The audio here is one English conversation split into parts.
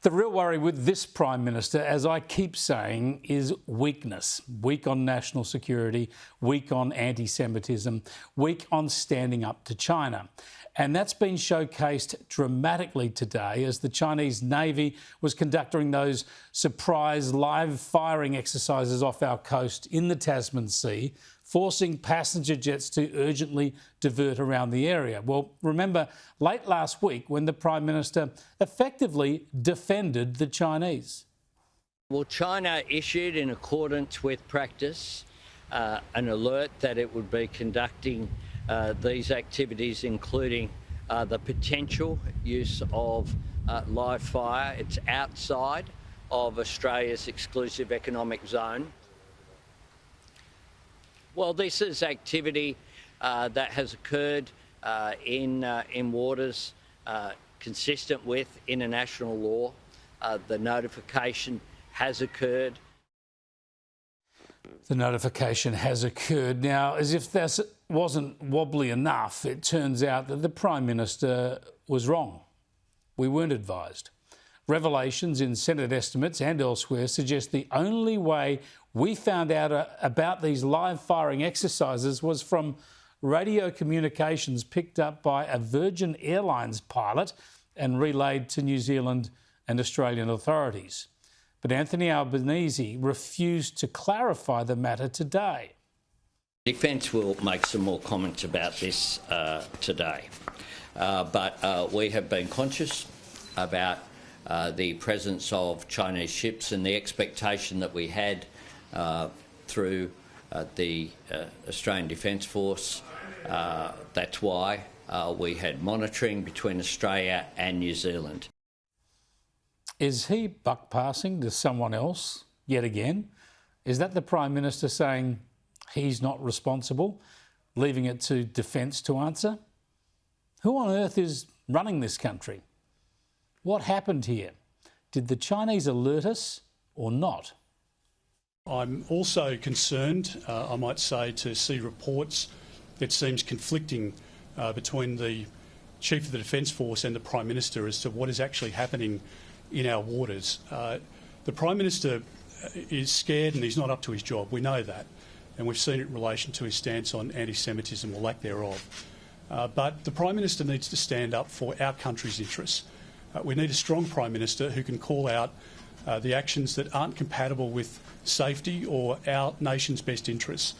The real worry with this Prime Minister, as I keep saying, is weakness. Weak on national security, weak on anti-Semitism, weak on standing up to China. And that's been showcased dramatically today as the Chinese Navy was conducting those surprise live firing exercises off our coast in the Tasman Sea, forcing passenger jets to urgently divert around the area. Well, remember late last week when the Prime Minister effectively defended the Chinese. Well, China issued, in accordance with practice, an alert that it would be conducting these activities, including the potential use of live fire. It's outside of Australia's exclusive economic zone. Well, this is activity that has occurred in waters consistent with international law. The notification has occurred. The notification has occurred. Now, as if that wasn't wobbly enough, it turns out that the Prime Minister was wrong. We weren't advised. Revelations in Senate estimates and elsewhere suggest the only way we found out about these live firing exercises was from radio communications picked up by a Virgin Airlines pilot and relayed to New Zealand and Australian authorities. But Anthony Albanese refused to clarify the matter today. Defence will make some more comments about this today, but we have been conscious about the presence of Chinese ships and the expectation that we had through the Australian Defence Force. That's why we had monitoring between Australia and New Zealand. Is he buck passing to someone else yet again? Is that the Prime Minister saying he's not responsible, leaving it to Defence to answer? Who on earth is running this country? What happened here? Did the Chinese alert us or not? I'm also concerned, I might say, to see reports that seems conflicting between the Chief of the Defence Force and the Prime Minister as to what is actually happening in our waters. The Prime Minister is scared and he's not up to his job. We know that. And we've seen it in relation to his stance on anti-Semitism or lack thereof. But the Prime Minister needs to stand up for our country's interests. We need a strong Prime Minister who can call out the actions that aren't compatible with safety or our nation's best interests.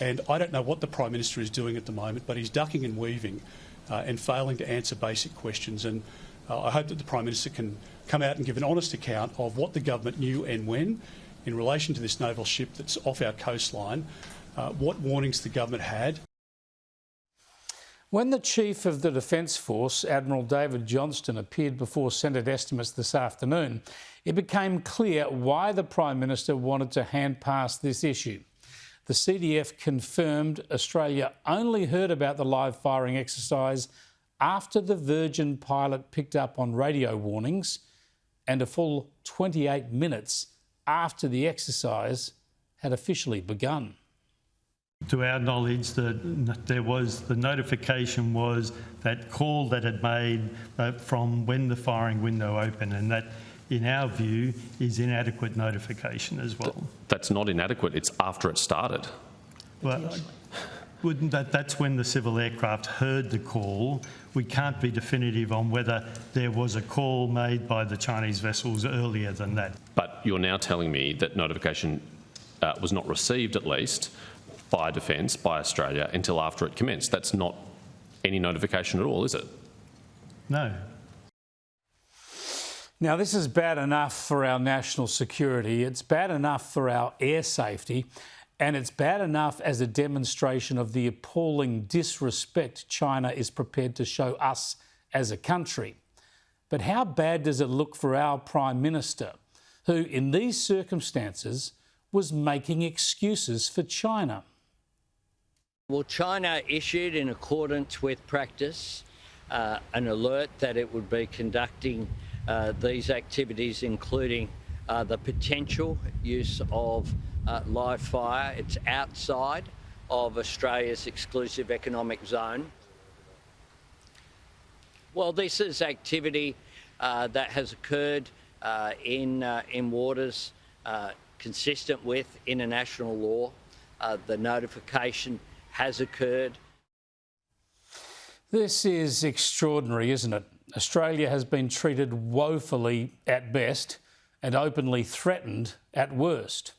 And I don't know what the Prime Minister is doing at the moment, but he's ducking and weaving and failing to answer basic questions. And I hope that the Prime Minister can come out and give an honest account of what the government knew and when in relation to this naval ship that's off our coastline, what warnings the government had. When the Chief of the Defence Force, Admiral David Johnston, appeared before Senate estimates this afternoon, it became clear why the Prime Minister wanted to hand pass this issue. The CDF confirmed Australia only heard about the live firing exercise after the Virgin pilot picked up on radio warnings and a full 28 minutes after the exercise had officially begun. To our knowledge, the notification was that call that had made from when the firing window opened, and that, in our view, is inadequate notification as well. That's not inadequate, it's after it started. Well, that's when the civil aircraft heard the call. We can't be definitive on whether there was a call made by the Chinese vessels earlier than that. But you're now telling me that notification was not received, at least, by Defence, by Australia, until after it commenced. That's not any notification at all, is it? No. Now, this is bad enough for our national security. It's bad enough for our air safety. And it's bad enough as a demonstration of the appalling disrespect China is prepared to show us as a country. But how bad does it look for our Prime Minister, who in these circumstances was making excuses for China? Well, China issued, in accordance with practice, an alert that it would be conducting these activities, including the potential use of live fire. It's outside of Australia's exclusive economic zone. Well, this is activity that has occurred in waters consistent with international law. The notification has occurred. This is extraordinary, isn't it? Australia has been treated woefully at best and openly threatened at worst.